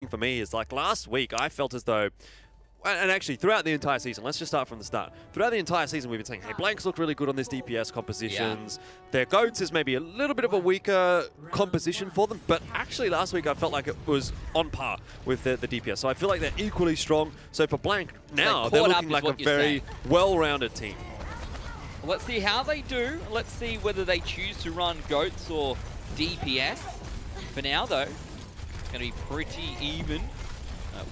for me is, like, last week I felt as though, and actually throughout the entire season, let's just start from the start. Throughout the entire season, we've been saying, hey, Blanks look really good on this DPS compositions. Yeah. Their Goats is maybe a little bit of a weaker composition for them, but actually last week I felt like it was on par with the DPS. So I feel like they're equally strong. So for Blank, now they're looking like a very well-rounded team. Let's see how they do. Let's see whether they choose to run Goats or DPS. For now, though, it's going to be pretty even.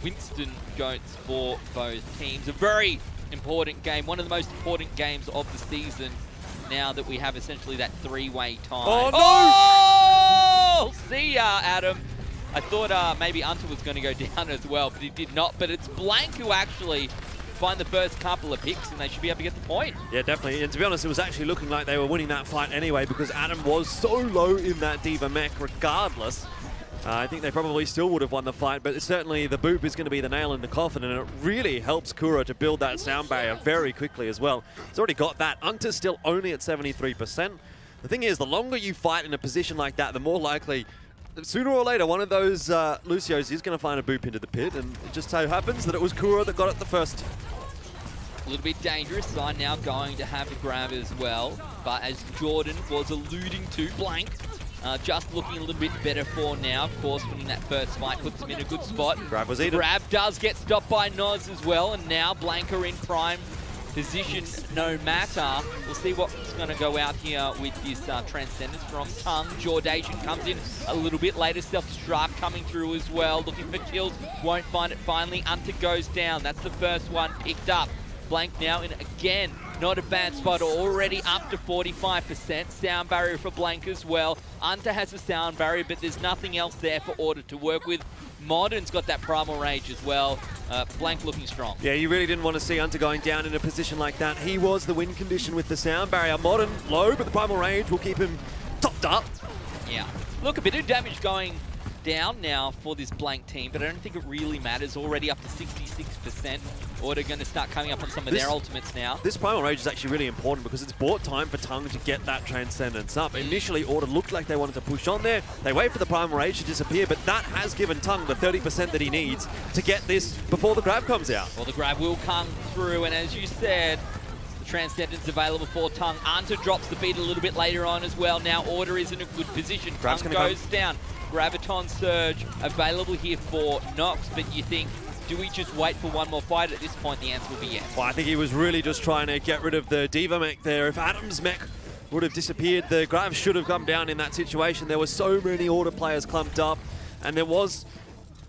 Winston Goats for both teams. A very important game, one of the most important games of the season now that we have essentially that three-way tie. Oh, no! Oh! See ya, Adam. I thought maybe Unter was going to go down as well, but he did not. But it's Blank who actually find the first couple of picks, and they should be able to get the point. Yeah, definitely. And to be honest, it was actually looking like they were winning that fight anyway because Adam was so low in that D.Va mech regardless. I think they probably still would have won the fight, but certainly the boop is going to be the nail in the coffin, and it really helps Kuro to build that sound barrier very quickly as well. He's already got that. Unter's still only at 73%. The thing is, the longer you fight in a position like that, the more likely, sooner or later, one of those Lucios is going to find a boop into the pit, and it just so happens that it was Kuro that got it the first. A little bit dangerous. Sign now going to have a grab as well, but as Jordan was alluding to, Blank just looking a little bit better for now. Of course, winning that first fight puts them in a good spot. Grab was eaten. Grab does get stopped by Noz as well, and now Blanca in prime position no matter. We'll see what's going to go out here with this Transcendence from Tongue. Jordation comes in a little bit later. Self-destruct coming through as well. Looking for kills. Won't find it finally. Unter goes down. That's the first one picked up. Blank now in again. Not a bad spot, already up to 45%. Sound barrier for Blank as well. Unter has a sound barrier, but there's nothing else there for Order to work with. Modern's got that Primal Rage as well. Blank looking strong. Yeah, you really didn't want to see Unter going down in a position like that. He was the win condition with the sound barrier. Modern low, but the Primal Rage will keep him topped up. Yeah. Look, a bit of damage going down now for this Blank team, but I don't think it really matters. Already up to 66%. Order going to start coming up on some of their ultimates now. This Primal Rage is actually really important because it's bought time for Tongue to get that Transcendence up. Initially, Order looked like they wanted to push on there. They wait for the Primal Rage to disappear, but that has given Tongue the 30% that he needs to get this before the grab comes out. Well, the grab will come through, and as you said, the Transcendence available for Tongue. Unter drops the beat a little bit later on as well. Now Order is in a good position. Tongue goes down. Graviton Surge available here for Nox, but you think, do we just wait for one more fight? At this point, the answer will be yes. Well, I think he was really just trying to get rid of the D.Va mech there. If Adam's mech would have disappeared, the Grav should have come down in that situation. There were so many Order players clumped up, and there was,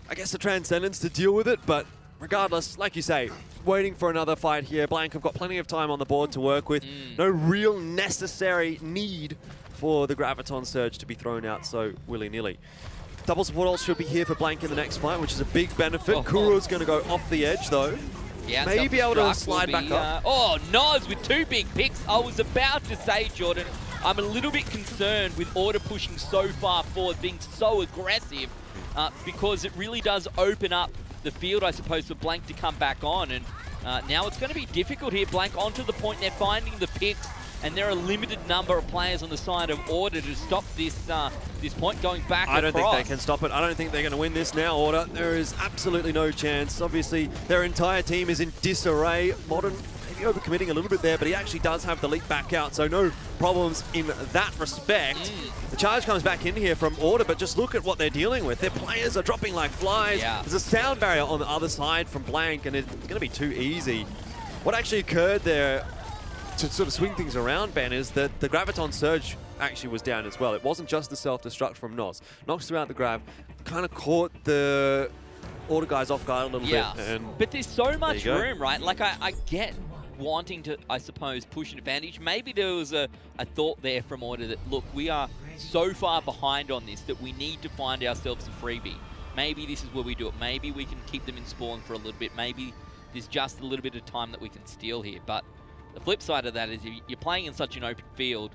I guess, the Transcendence to deal with it, but regardless, like you say, waiting for another fight here. Blank have got plenty of time on the board to work with. No real necessary need for the Graviton Surge to be thrown out so willy-nilly. Double support ult should be here for Blank in the next fight, which is a big benefit. Kuro's going to go off the edge, though. Yeah, maybe able to slide back up. Oh, Noz with two big picks. I was about to say, Jordan, I'm a little bit concerned with Order pushing so far forward, being so aggressive, because it really does open up the field, I suppose, for Blank to come back on. And now it's going to be difficult here. Blank onto the point. They're finding the picks. And there are a limited number of players on the side of Order to stop this this point going back across. I don't think they can stop it. I don't think they're going to win this now, Order. There is absolutely no chance. Obviously, their entire team is in disarray. Morton maybe overcommitting a little bit there, but he actually does have the leap back out, so no problems in that respect. The charge comes back in here from Order, but just look at what they're dealing with. Their players are dropping like flies. Yeah. There's a sound barrier on the other side from Blank, and it's going to be too easy. What actually occurred there to sort of swing things around, Ben, is that the Graviton Surge actually was down as well. It wasn't just the self-destruct from Noz. Knocks throughout the grab, kind of caught the Order guys off guard a little bit. But there's so much room, right? Like, I get wanting to, I suppose, push an advantage. Maybe there was a thought there from Order that, look, we are so far behind on this that we need to find ourselves a freebie. Maybe this is where we do it. Maybe we can keep them in spawn for a little bit. Maybe there's just a little bit of time that we can steal here. But the flip side of that is if you're playing in such an open field,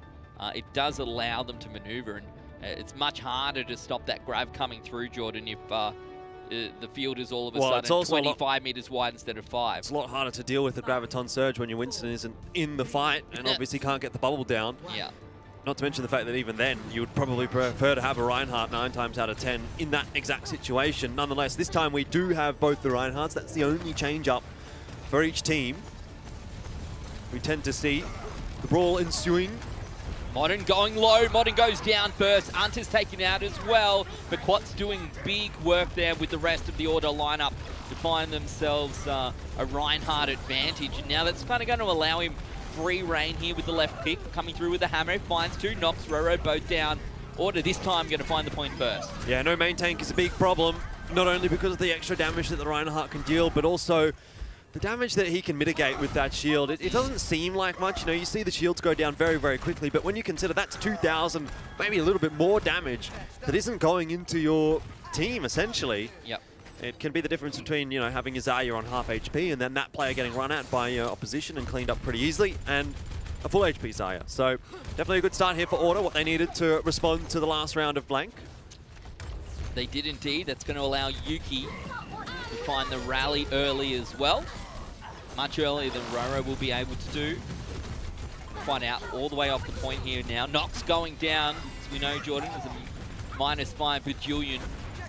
it does allow them to maneuver, and it's much harder to stop that grab coming through, Jordan, if the field is all of a sudden 25 meters wide instead of 5. It's a lot harder to deal with the Graviton Surge when your Winston isn't in the fight and obviously can't get the bubble down. Yeah. Not to mention the fact that even then, you would probably prefer to have a Reinhardt 9 times out of 10 in that exact situation. Nonetheless, this time we do have both the Reinhardts. That's the only change-up for each team. We tend to see the brawl ensuing. Morton going low. Morton goes down first. Hunter's taken out as well. But Quat's doing big work there with the rest of the order lineup to find themselves a Reinhardt advantage. And now that's kind of going to allow him free reign here with the left pick. Coming through with the hammer. Finds two. Knocks Roro both down. Order this time going to find the point first. Yeah, no main tank is a big problem. Not only because of the extra damage that the Reinhardt can deal, but also the damage that he can mitigate with that shield. It doesn't seem like much. You know, you see the shields go down very, very quickly, but when you consider that's 2,000, maybe a little bit more damage that isn't going into your team, essentially. Yep. It can be the difference between, you know, having Isaiah on half HP and then that player getting run at by opposition and cleaned up pretty easily, and a full HP Isaiah. So definitely a good start here for Order, what they needed to respond to the last round of Blank. They did indeed. That's going to allow Yuki to find the rally early as well. Much earlier than Roro will be able to do. Find out all the way off the point here now. Nox going down. As we know, Jordan, is a -5 bajillion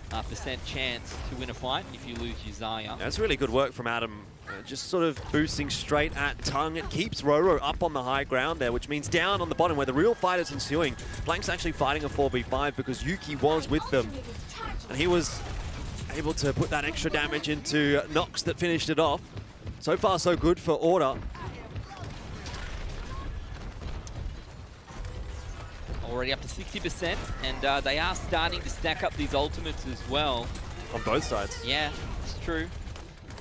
% chance to win a fight if you lose Isaiah. That's really good work from Adam. Just sort of boosting straight at Tongue. It keeps Roro up on the high ground there, which means down on the bottom where the real fight is ensuing. Blank's actually fighting a 4v5 because Yuki was with them. And he was able to put that extra damage into Nox that finished it off. So far, so good for Order. Already up to 60%, and they are starting to stack up these ultimates as well. On both sides. Yeah, it's true.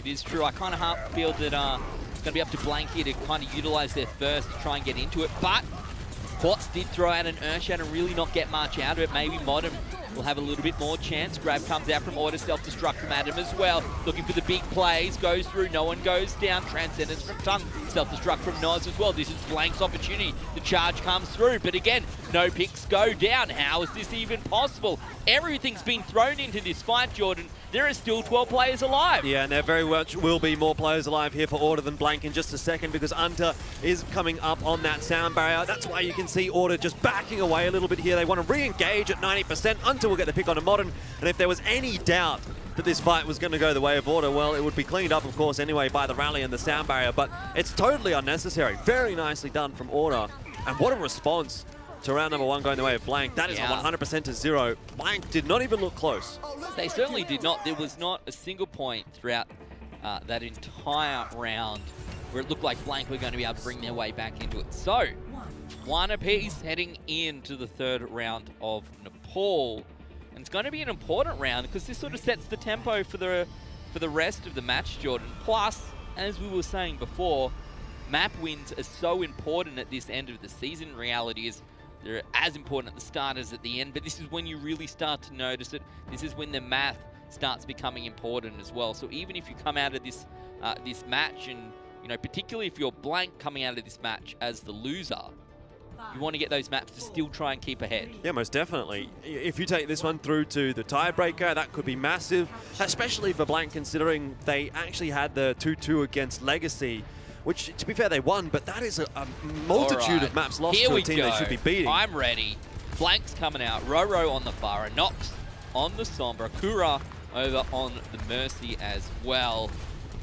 It is true. I kind of feel that it's going to be up to Blank here to kind of utilize their first to try and get into it. But Quartz did throw out an Earthshatter and really not get much out of it. Maybe Morton will have a little bit more chance. Grab comes out from Order, self-destruct from Adam as well. Looking for the big plays, goes through, no one goes down. Transcendence from Tongue, self-destruct from Noz as well. This is Blank's opportunity. The charge comes through, but again, no picks go down. How is this even possible? Everything's been thrown into this fight, Jordan. There are still 12 players alive. Yeah, and there very much will be more players alive here for Order than Blank in just a second because Unter is coming up on that sound barrier. That's why you can see Order just backing away a little bit here. They want to re-engage at 90%. Unter will get the pick on a Morton, and if there was any doubt that this fight was going to go the way of Order, well, it would be cleaned up, of course, anyway by the rally and the sound barrier, but it's totally unnecessary. Very nicely done from Order, and what a response to round number 1 going the way of Blank. That is a 100% to 0. Blank did not even look close. They certainly did not. There was not a single point throughout that entire round where it looked like Blank were going to be able to bring their way back into it. So, 1 apiece heading into the 3rd round of Nepal. And it's going to be an important round because this sort of sets the tempo for the rest of the match, Jordan. Plus, as we were saying before, map wins are so important at this end of the season. Reality is they're as important at the start as at the end, but this is when you really start to notice it. This is when the math starts becoming important as well. So even if you come out of this this match, and you know, particularly if you're Blank coming out of this match as the loser, you want to get those maps to still try and keep ahead. Yeah, most definitely. If you take this one through to the tiebreaker, that could be massive, especially for Blank, considering they actually had the 2-2 against Legacy, which, to be fair, they won, but that is a multitude of maps lost to a team they should be beating. I'm ready. Blank's coming out. Roro on the Pharah, Nox on the Sombra, Kura over on the Mercy as well.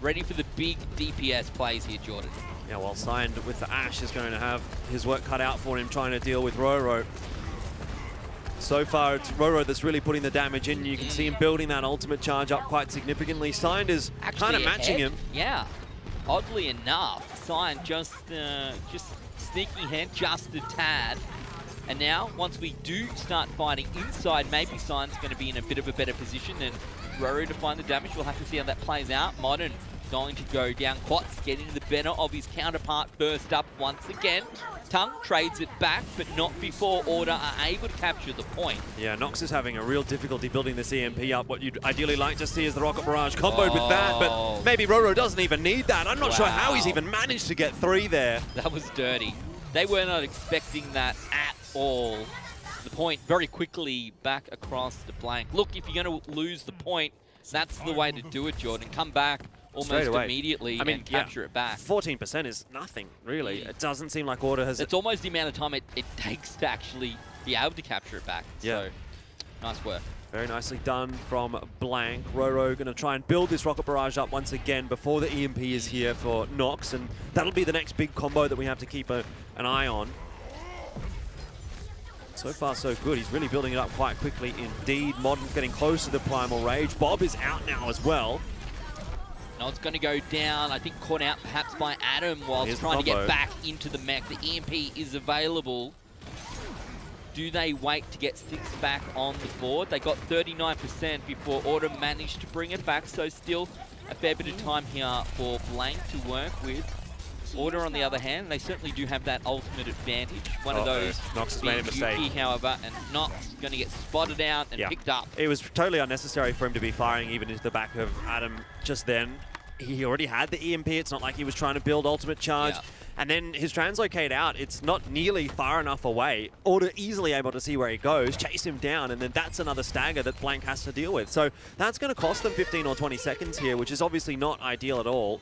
Ready for the big DPS plays here, Jordan. Yeah, well, Signed with the Ash is going to have his work cut out for him trying to deal with Roro. So far, it's Roro that's really putting the damage in. You can see him building that ultimate charge up quite significantly. Signed is kind of matching him. Yeah. Oddly enough, Signed just sneaking ahead just a tad. And now, once we do start fighting inside, maybe Signed's going to be in a bit of a better position than Roro to find the damage. We'll have to see how that plays out. Morton going to go down. Quats getting the better of his counterpart first up once again. Tongue trades it back, but not before Order are able to capture the point. Yeah, Nox is having a real difficulty building this EMP up. What you'd ideally like to see is the Rocket Barrage comboed with that, but maybe Roro doesn't even need that. I'm not sure how he's even managed to get 3 there. That was dirty. They were not expecting that at all. The point very quickly back across the Blank. Look, if you're going to lose the point, that's the way to do it, Jordan. Come back, almost immediately and capture it back. 14% is nothing, really. It doesn't seem like Order has... It's almost the amount of time it takes to actually be able to capture it back. Yeah. So, nice work. Very nicely done from Blank. Roro going to try and build this rocket barrage up once again before the EMP is here for Nox, and that'll be the next big combo that we have to keep an eye on. So far, so good. He's really building it up quite quickly indeed. Morton's getting close to the Primal Rage. Bob is out now as well. Nod's going to go down, I think caught out perhaps by Adam whilst trying to get back into the mech. The EMP is available. Do they wait to get 6 back on the board? They got 39% before Order managed to bring it back, so still a fair bit of time here for Blank to work with. Order, on the other hand, they certainly do have that ultimate advantage. One of those Nox has made a mistake. Yuki, however, and Nox going to get spotted out and picked up. It was totally unnecessary for him to be firing even into the back of Adam just then. He already had the EMP. It's not like he was trying to build ultimate charge. Yeah. And then his translocate out, it's not nearly far enough away. Order easily able to see where he goes, chase him down, and then that's another stagger that Blank has to deal with. So that's going to cost them 15 or 20 seconds here, which is obviously not ideal at all.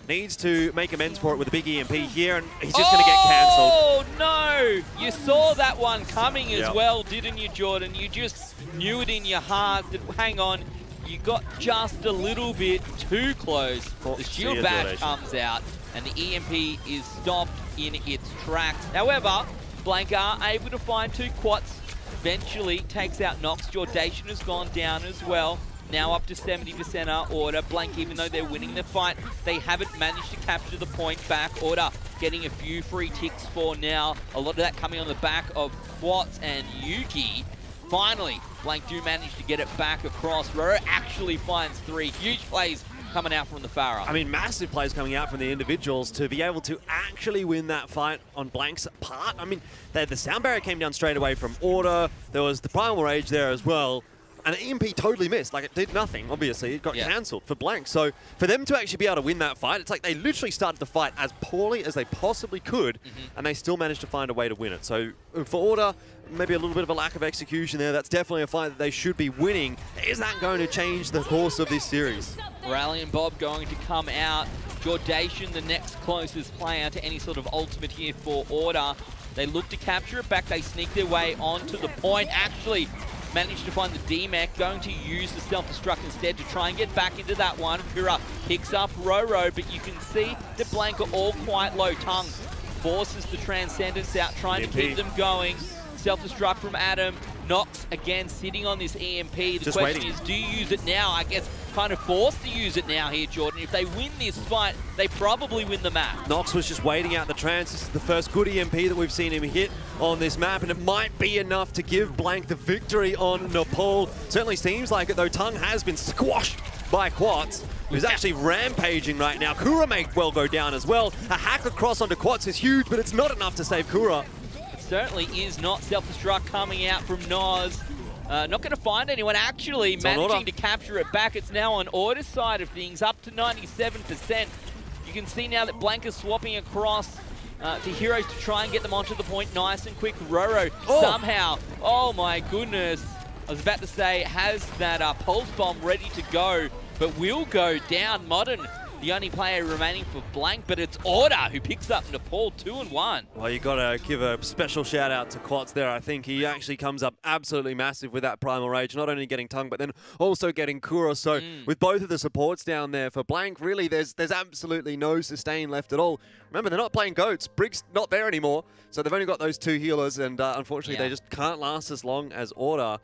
Needs to make amends for it with a big EMP here, and he's just going to get cancelled. Oh, no! You saw that one coming as well, didn't you, Jordan? You just knew it in your heart that, hang on, you got just a little bit too close. The shield bash comes out, and the EMP is stopped in its tracks. However, Blank are able to find 2 quads. Eventually takes out Nox. Jordation has gone down as well. Now up to 70% are Order. Blank, even though they're winning the fight, they haven't managed to capture the point back. Order getting a few free ticks for now. A lot of that coming on the back of Quats and Yuki. Finally, Blank do manage to get it back across. Roro actually finds 3 huge plays coming out from the Farah. I mean, massive plays coming out from the individuals to be able to actually win that fight on Blank's part. I mean, the sound barrier came down straight away from Order. There was the Primal Rage there as well. And the EMP totally missed. Like, it did nothing, obviously. It got cancelled for Blank. So for them to actually be able to win that fight, it's like they literally started the fight as poorly as they possibly could, and they still managed to find a way to win it. So for Order, maybe a little bit of a lack of execution there. That's definitely a fight that they should be winning. Is that going to change the course of this series? Rally and Bob going to come out. Jordation, the next closest player to any sort of ultimate here for Order. They look to capture it back. They sneak their way onto the point. Actually managed to find the D-Mech, going to use the self-destruct instead to try and get back into that one. Pura picks up Roro, but you can see that Blank are all quite low. Tongue forces the Transcendence out, trying to keep them going. Self-destruct from Adam. Nox again sitting on this EMP. The question is, do you use it now? I guess kind of forced to use it now here, Jordan. If they win this fight, they probably win the map. Nox was just waiting out the trans. This is the first good EMP that we've seen him hit on this map, and it might be enough to give Blank the victory on Nepal. Certainly seems like it, though. Tongue has been squashed by Quats, who's actually rampaging right now. Kura may well go down as well. A hack across onto Quats is huge, but it's not enough to save Kura. Certainly is not. Self-destruct coming out from Noz. Not going to find anyone actually managing to capture it back. It's now on Order's side of things, up to 97%. You can see now that Blank is swapping across to Heroes to try and get them onto the point nice and quick. Roro somehow, oh my goodness, I was about to say, has that pulse bomb ready to go, but will go down. Morton, the only player remaining for Blank, but it's Order who picks up Nepal 2-1. Well, you got to give a special shout out to Quats there. I think he actually comes up absolutely massive with that Primal Rage, not only getting Tongue, but then also getting Kura. So with both of the supports down there for Blank, really there's absolutely no sustain left at all. Remember, they're not playing Goats. Brig's not there anymore, so they've only got those 2 healers, and unfortunately they just can't last as long as Order.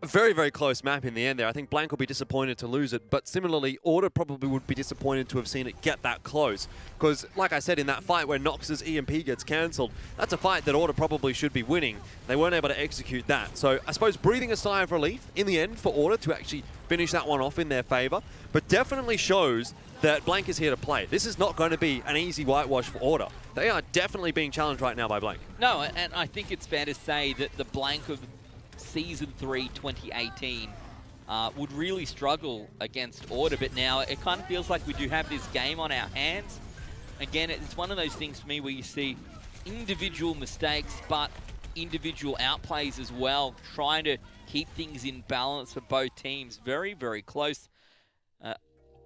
A very, very close map in the end there. I think Blank will be disappointed to lose it, but similarly, Order probably would be disappointed to have seen it get that close. Because, like I said, in that fight where Nox's EMP gets cancelled, that's a fight that Order probably should be winning. They weren't able to execute that. So I suppose breathing a sigh of relief in the end for Order to actually finish that one off in their favour, but definitely shows that Blank is here to play. This is not going to be an easy whitewash for Order. They are definitely being challenged right now by Blank. No, and I think it's fair to say that the Blank of Season 3 2018 would really struggle against Order, but now it kind of feels like we do have this game on our hands. Again, it's one of those things for me where you see individual mistakes, but individual outplays as well, trying to keep things in balance for both teams. Very, very close.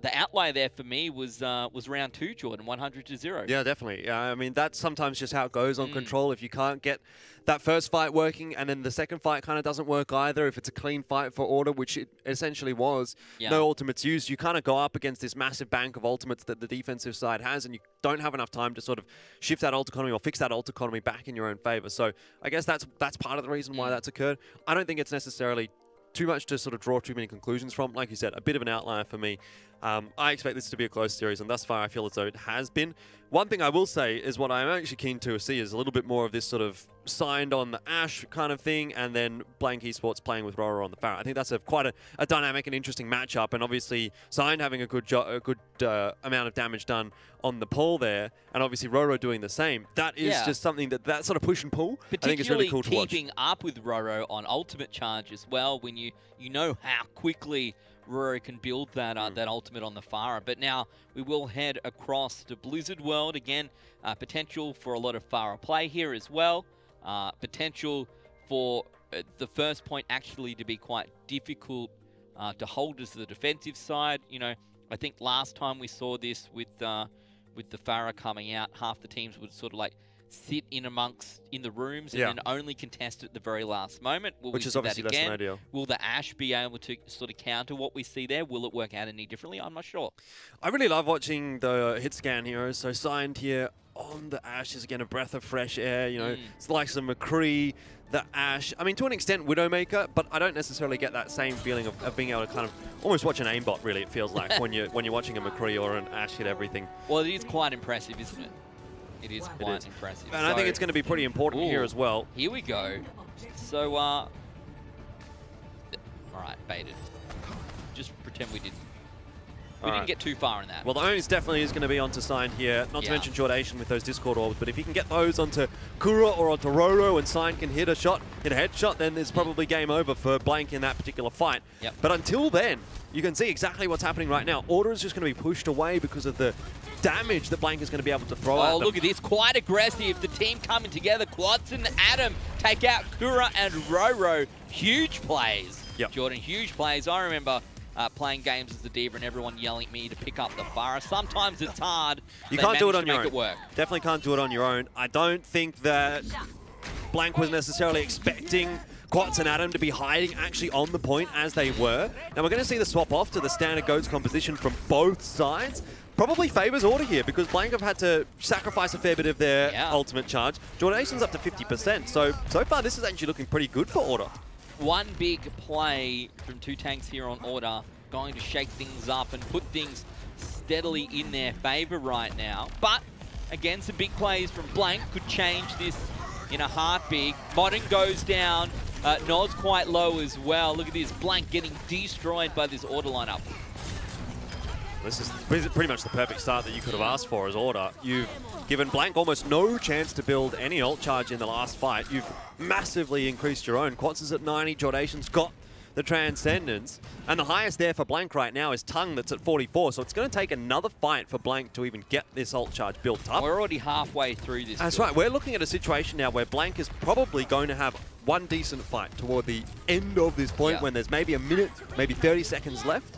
the outlier there for me was round 2, Jordan, 100-0. Yeah, definitely. I mean, that's sometimes just how it goes on Control. If you can't get that first fight working and then the second fight kind of doesn't work either, if it's a clean fight for Order, which it essentially was, no ultimates used, you kind of go up against this massive bank of ultimates that the defensive side has, and you don't have enough time to sort of shift that ult economy or fix that ult economy back in your own favor. So I guess that's part of the reason why that's occurred. I don't think it's necessarily too much to sort of draw too many conclusions from. Like you said, a bit of an outlier for me. I expect this to be a close series, and thus far I feel as though it has been. One thing I will say is what I'm actually keen to see is a little bit more of this sort of signed on the Ash kind of thing, and then Blank Esports playing with Roro on the Pharah. I think that's quite a dynamic and interesting matchup, and obviously Signed having a good amount of damage done on the pull there, and obviously Roro doing the same. That is just something that sort of push and pull, I think is really cool to watch. Particularly keeping up with Roro on ultimate charge as well, when you know how quickly Roro can build that that ultimate on the Pharah. But now we will head across to Blizzard World again. Potential for a lot of Pharah play here as well. Potential for the first point actually to be quite difficult to hold as the defensive side. You know, I think last time we saw this with the Pharah coming out, half the teams would sort of like sit in the rooms and then only contest at the very last moment. Which is obviously less than ideal. Will the Ash be able to sort of counter what we see there? Will it work out any differently? I'm not sure. I really love watching the hit scan heroes. So Signed here on the Ash is again a breath of fresh air. You know, it's like some McCree, the Ash. I mean, to an extent, Widowmaker, but I don't necessarily get that same feeling of being able to kind of almost watch an aimbot. Really, it feels like when you're watching a McCree or an Ash hit everything. Well, it is quite impressive, isn't it? It is quite impressive. And I think it's going to be pretty important here as well. Here we go. So, all right, baited. Just pretend we didn't. We didn't get too far in that. Well, the onus definitely is going to be onto Signed here. Not to mention Jordation with those Discord orbs. But if you can get those onto Kura or onto Roro and Signed can hit a headshot, then there's probably game over for Blank in that particular fight. But until then, you can see exactly what's happening right now. Order is just going to be pushed away because of the damage that Blank is going to be able to throw at them. Oh, look at this. Quite aggressive. The team coming together. Quads and Adam take out Kura and Roro. Huge plays. Jordan, huge plays. I remember playing games as the Diva and everyone yelling at me to pick up the Pharah. Sometimes it's hard. You can't do it on your own. Definitely can't do it on your own. I don't think that Blank was necessarily expecting Quats and Adam to be hiding actually on the point as they were. Now we're going to see the swap off to the standard GOATS composition from both sides. Probably favours Order here because Blank have had to sacrifice a fair bit of their ultimate charge. Jordation's up to 50%, so far this is actually looking pretty good for Order. One big play from two tanks here on Order, going to shake things up and put things steadily in their favour right now. But, again, some big plays from Blank could change this in a heartbeat. Morton goes down, Nod's quite low as well. Look at this, Blank getting destroyed by this Order lineup. This is pretty much the perfect start that you could have asked for as Order. You've given Blank almost no chance to build any ult charge in the last fight. You've massively increased your own. Quats is at 90, Jordation's got the Transcendence. And the highest there for Blank right now is Tongue that's at 44. So it's going to take another fight for Blank to even get this ult charge built up. We're already halfway through this. That's right. We're looking at a situation now where Blank is probably going to have one decent fight toward the end of this point when there's maybe a minute, maybe 30 seconds left.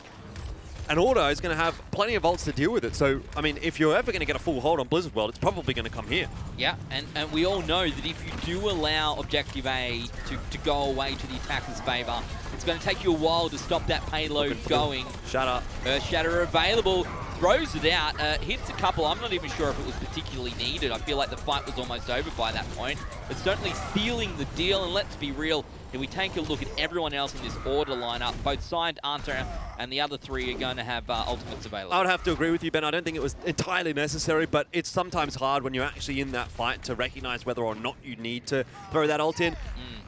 And Order is going to have plenty of ults to deal with it. So, I mean, if you're ever going to get a full hold on Blizzard World, it's probably going to come here. Yeah, and we all know that if you do allow Objective A to go away to the attacker's favour, it's going to take you a while to stop that payload going. Shatter. Shatter available. Throws it out. Hits a couple. I'm not even sure if it was particularly needed. I feel like the fight was almost over by that point. It's certainly sealing the deal. And let's be real, if we take a look at everyone else in this Order lineup, both Signed, Anta, and the other three are going to have ultimates available. I would have to agree with you, Ben. I don't think it was entirely necessary, but it's sometimes hard when you're actually in that fight to recognize whether or not you need to throw that ult in.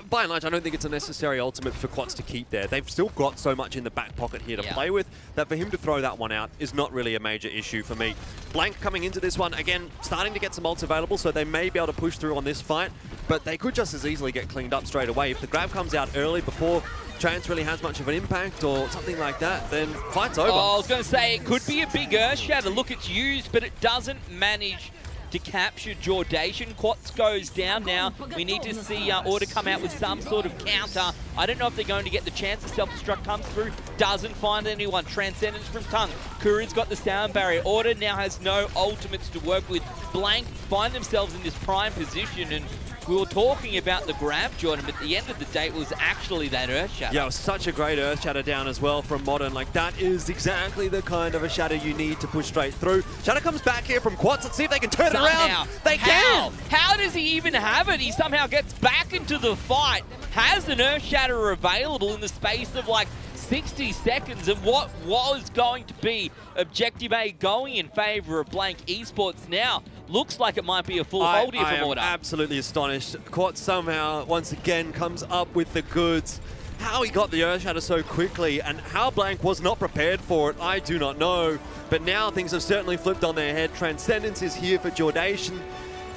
By and large, I don't think it's a necessary ultimate for Quats to keep there. They've still got so much in the back pocket here to play with that for him to throw that one out is not really a major issue for me. Blank coming into this one, again, starting to get some ults available, so they may be able to push through on this fight, but they could just as easily get cleaned up straight away. If the grab comes out early before Chance really has much of an impact or something like that, then fight's over. Oh, I was going to say, it could be a big Earth Shatter. Look, it's used, but it doesn't manage to capture Jordation. Quats goes down now. We need to see Order come out with some sort of counter. I don't know if they're going to get the chance. The self-destruct comes through, doesn't find anyone. Transcendence from Tung. Kuri's got the sound barrier. Order now has no ultimates to work with. Blank find themselves in this prime position, and we were talking about the grab, Jordan, but at the end of the day, it was actually that Earth Shatter. Yeah, it was such a great Earth Shatter down as well from Morton. Like, that is exactly the kind of a Shatter you need to push straight through. Shatter comes back here from Quats. Let's see if they can turn it around. They can! How does he even have it? He somehow gets back into the fight, has an Earth Shatter available in the space of like 60 seconds, and what was going to be Objective A going in favor of Blank Esports now looks like it might be a full hold here from Order. I am absolutely astonished. Quats somehow, once again, comes up with the goods. How he got the Earth Shatter so quickly and how Blank was not prepared for it, I do not know. But now things have certainly flipped on their head. Transcendence is here for Jordation.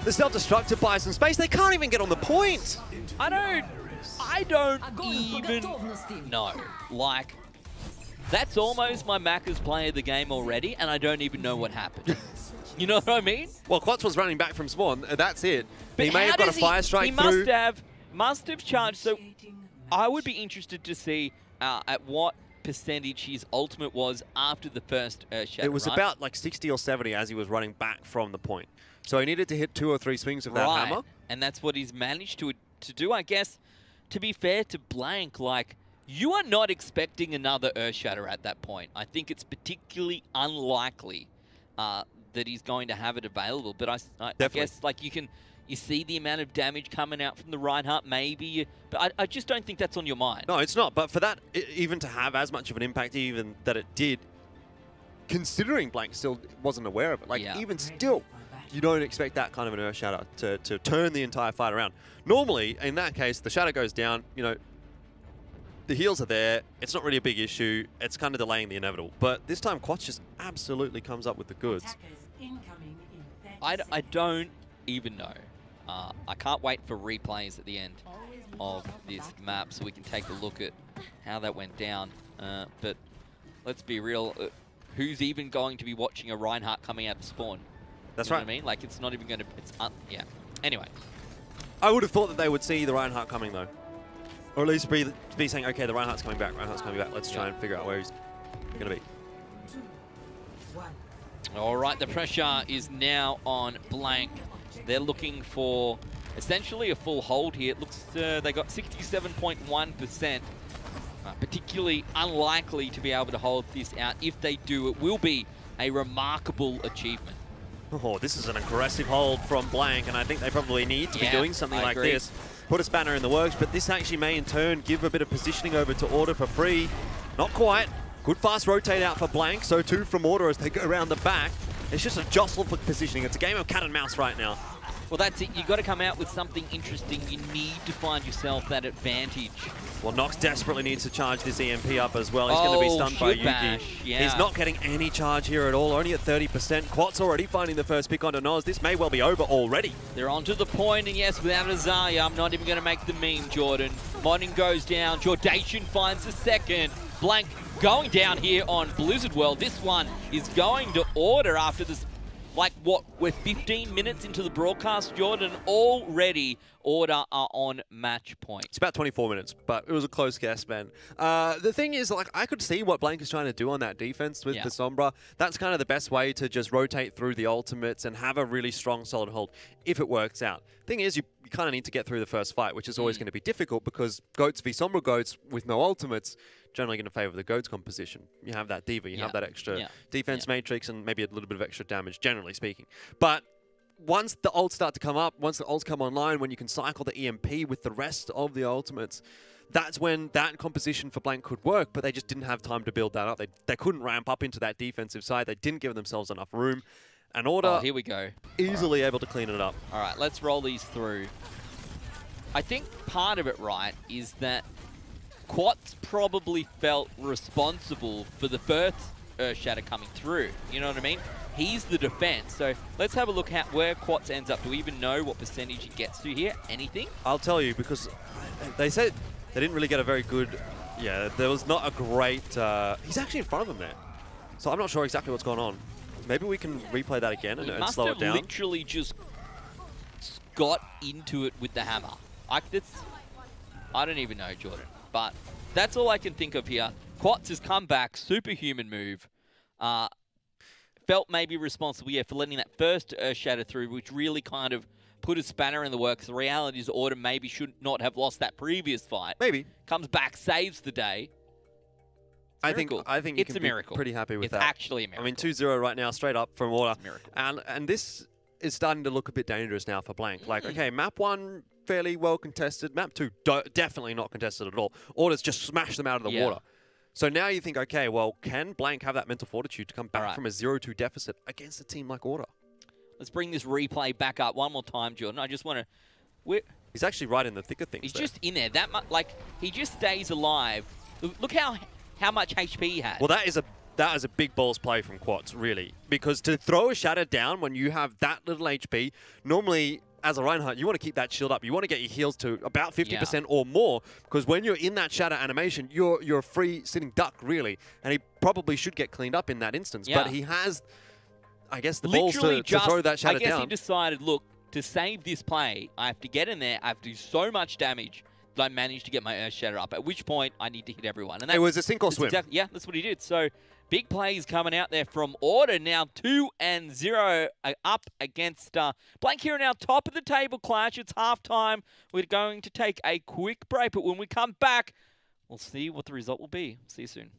The self-destructor buys some space. They can't even get on the point. I don't even know. Like, that's almost my Macca's play of the game already, and I don't even know what happened. You know what I mean? Well, Quats was running back from spawn. That's it. But he may have got a fire strike through. He must have charged. So I would be interested to see at what percentage his ultimate was after the first shatter. It was about like 60 or 70 as he was running back from the point. So he needed to hit 2 or 3 swings of that hammer. And that's what he's managed to do, I guess. To be fair to Blank, like, you are not expecting another Earth Shatter at that point. I think it's particularly unlikely that he's going to have it available. But I guess, like, you see the amount of damage coming out from the Reinhardt, maybe. But I just don't think that's on your mind. No, it's not. But for that, even to have as much of an impact, even that it did, considering Blank still wasn't aware of it, like, even still, you don't expect that kind of an Earth Shatter to turn the entire fight around. Normally, in that case, the Shatter goes down, you know, the heals are there, it's not really a big issue, it's kind of delaying the inevitable. But this time, Quats just absolutely comes up with the goods. I don't even know. I can't wait for replays at the end of this map so we can take a look at how that went down. But let's be real, who's even going to be watching a Reinhardt coming out of spawn? That's you know right. what I mean? Like, it's not even going to... yeah. Anyway. I would have thought that they would see the Reinhardt coming, though. Or at least be saying, okay, the Reinhardt's coming back, let's try and figure out where he's going to be. All right, the pressure is now on Blank. They're looking for essentially a full hold here. It looks they got 67.1%. Particularly unlikely to be able to hold this out. If they do, it will be a remarkable achievement. Oh, this is an aggressive hold from Blank, and I think they probably need to be doing something like this. Put a spanner in the works, but this actually may in turn give a bit of positioning over to Order for free. Not quite. Good fast rotate out for Blank, so too from Order as they go around the back. It's just a jostle for positioning. It's a game of cat and mouse right now. Well, that's it. You've got to come out with something interesting. You need to find yourself that advantage. Well, Nox desperately needs to charge this EMP up as well. He's going to be stunned by Yuki. He's not getting any charge here at all, only at 30%. Quats already finding the first pick onto Noz. This may well be over already. They're onto the point, and yes, without a Zarya, I'm not even going to make the meme, Jordan. Morton goes down. Jordation finds the second. Blank going down here on Blizzard World. This one is going to Order after this. Like, what, we're 15 minutes into the broadcast, Jordan. Already, Order are on match point. It's about 24 minutes, but it was a close guess, man. The thing is, like, I could see what Blank is trying to do on that defense with the Sombra. That's kind of the best way to just rotate through the ultimates and have a really strong, solid hold if it works out. Thing is, you kind of need to get through the first fight, which is always going to be difficult because Goats v Sombra Goats with no ultimates generally going to favor the Goats composition. You have that D.Va, you have that extra defense matrix and maybe a little bit of extra damage, generally speaking. But once the ults start to come up, once the ults come online, when you can cycle the EMP with the rest of the ultimates, that's when that composition for Blank could work, but they just didn't have time to build that up. They couldn't ramp up into that defensive side. They didn't give themselves enough room. And Order, here we go, easily able to clean it up. All right, let's roll these through. I think part of it, right, is that Quats probably felt responsible for the first Earth Shatter coming through. You know what I mean? He's the defense. So let's have a look at where Quats ends up. Do we even know what percentage he gets to here? Anything? I'll tell you, because they said they didn't really get a very good... Yeah, there was not a great... he's actually in front of him there. So I'm not sure exactly what's going on. Maybe we can replay that again and slow it down. Must have literally just got into it with the hammer. I don't even know, Jordan. But that's all I can think of here. Quats has come back, superhuman move. Felt maybe responsible, for letting that first Earth Shatter through, which really kind of put a spanner in the works. The reality is Order maybe should not have lost that previous fight. Maybe. Comes back, saves the day. I think you can be pretty happy with that. It's actually a miracle. I mean, 2-0 right now, straight up from Order. It's a miracle. And this is starting to look a bit dangerous now for Blank. Like, okay, map 1, fairly well contested. Map 2, definitely not contested at all. Order's just smashed them out of the water. So now you think, okay, well, can Blank have that mental fortitude to come back from a 0-2 deficit against a team like Order? Let's bring this replay back up one more time, Jordan. I just want to... He's actually right in the thick of things. He's just in there. Like, he just stays alive. Look how much HP he has. Well, that is a big balls play from Quats, really. Because to throw a Shatter down when you have that little HP, normally, as a Reinhardt, you want to keep that shield up. You want to get your heals to about 50% or more, because when you're in that Shatter animation, you're a free sitting duck, really. And he probably should get cleaned up in that instance. But he has, I guess, the balls to throw that Shatter down. I guess he decided, look, to save this play, I have to get in there, I have to do so much damage that I managed to get my Earth Shatter up, at which point I need to hit everyone. And it was a sink or swim. That's what he did. So big plays coming out there from Order. Now 2-0 up against Blank here now top of the table clash. It's halftime. We're going to take a quick break, but when we come back, we'll see what the result will be. See you soon.